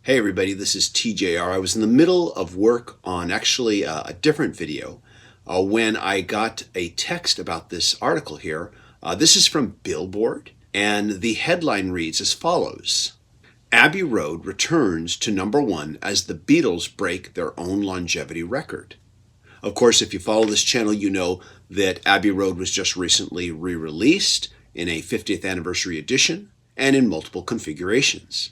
Hey everybody, this is TJR. I was in the middle of work on actually a different video when I got a text about this article here. This is from Billboard, and the headline reads as follows. Abbey Road returns to #1 as the Beatles break their own longevity record. Of course, if you follow this channel, you know that Abbey Road was just recently re-released in a 50th anniversary edition and in multiple configurations.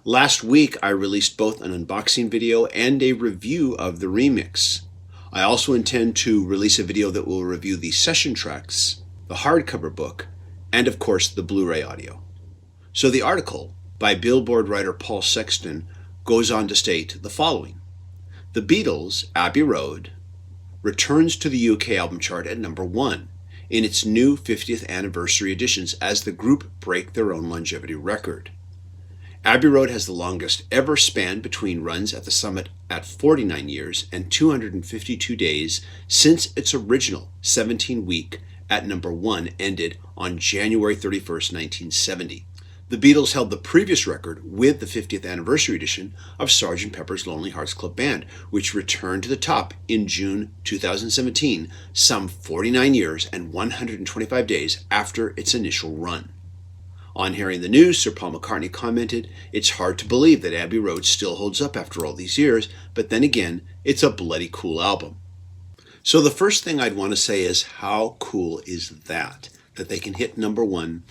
Last week, I released both an unboxing video and a review of the remix. I also intend to release a video that will review the session tracks, the hardcover book, and of course the Blu-ray audio. So the article by Billboard writer Paul Sexton goes on to state the following. The Beatles' Abbey Road returns to the UK album chart at #1 in its new 50th anniversary editions as the group break their own longevity record. Abbey Road has the longest ever span between runs at the summit at 49 years and 252 days since its original 17-week at #1 ended on January 31st, 1970. The Beatles held the previous record with the 50th anniversary edition of Sgt. Pepper's Lonely Hearts Club Band, which returned to the top in June 2017, some 49 years and 125 days after its initial run. On hearing the news, Sir Paul McCartney commented, "It's hard to believe that Abbey Road still holds up after all these years, but then again, it's a bloody cool album." So the first thing I'd want to say is, how cool is that they can hit #1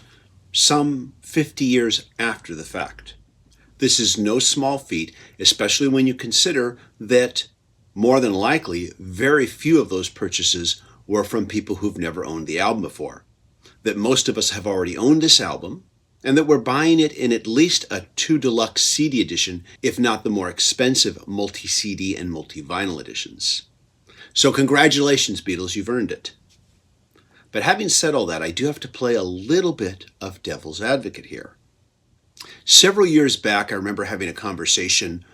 some 50 years after the fact? This is no small feat, especially when you consider that more than likely, very few of those purchases were from people who've never owned the album before. That most of us have already owned this album, and that we're buying it in at least a 2 deluxe CD edition, if not the more expensive multi-CD and multi-vinyl editions. So congratulations, Beatles, you've earned it. But having said all that, I do have to play a little bit of devil's advocate here. Several years back, I remember having a conversation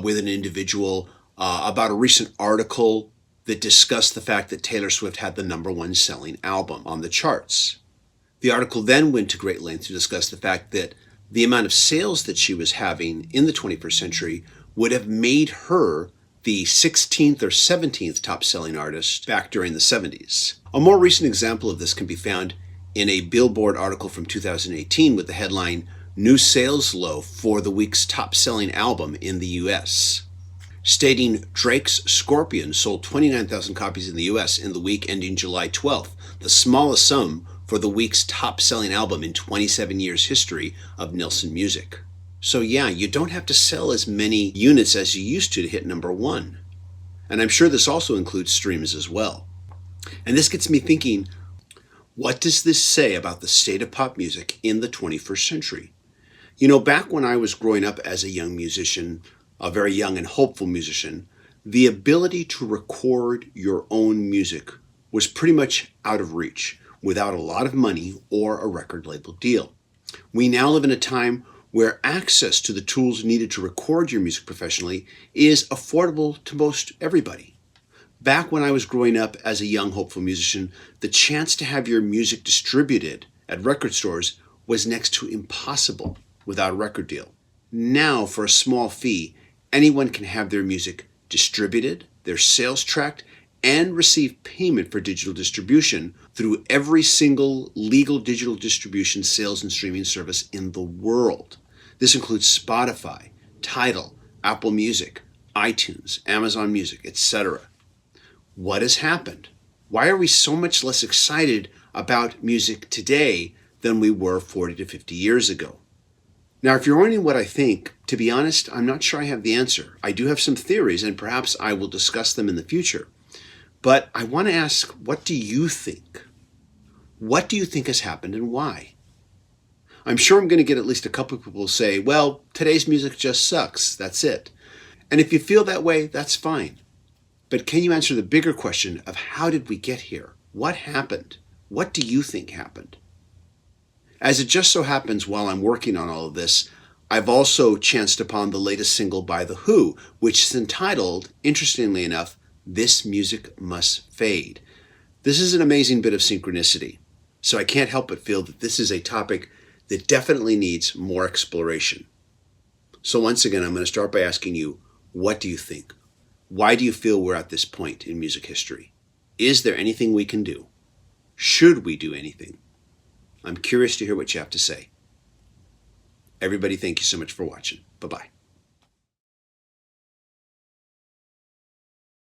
with an individual about a recent article that discussed the fact that Taylor Swift had the #1 selling album on the charts. The article then went to great length to discuss the fact that the amount of sales that she was having in the 21st century would have made her the 16th or 17th top-selling artist back during the 70s. A more recent example of this can be found in a Billboard article from 2018 with the headline, "New Sales Low for the Week's Top-Selling Album in the US." Stating Drake's Scorpion sold 29,000 copies in the US in the week ending July 12th, the smallest sum for the week's top-selling album in 27 years' history of Nielsen Music. So yeah, you don't have to sell as many units as you used to hit #1. And I'm sure this also includes streams as well. And this gets me thinking, what does this say about the state of pop music in the 21st century? You know, back when I was growing up as a young musician, a very young and hopeful musician, the ability to record your own music was pretty much out of reach without a lot of money or a record label deal. We now live in a time where access to the tools needed to record your music professionally is affordable to most everybody. Back when I was growing up as a young hopeful musician, the chance to have your music distributed at record stores was next to impossible without a record deal. Now, for a small fee, anyone can have their music distributed, their sales tracked, and receive payment for digital distribution through every single legal digital distribution, sales, and streaming service in the world. This includes Spotify, Tidal, Apple Music, iTunes, Amazon Music, etc. What has happened? Why are we so much less excited about music today than we were 40 to 50 years ago? Now, if you're wondering what I think, to be honest, I'm not sure I have the answer. I do have some theories, and perhaps I will discuss them in the future. But I want to ask, what do you think? What do you think has happened and why? I'm sure I'm going to get at least a couple of people say, well, today's music just sucks, that's it. And if you feel that way, that's fine. But can you answer the bigger question of how did we get here? What happened? What do you think happened? As it just so happens, while I'm working on all of this, I've also chanced upon the latest single by The Who, which is entitled, interestingly enough, "This Music Must Fade." This is an amazing bit of synchronicity, so I can't help but feel that this is a topic that definitely needs more exploration. So once again, I'm going to start by asking you, what do you think? Why do you feel we're at this point in music history? Is there anything we can do? Should we do anything? I'm curious to hear what you have to say. Everybody, thank you so much for watching. Bye-bye.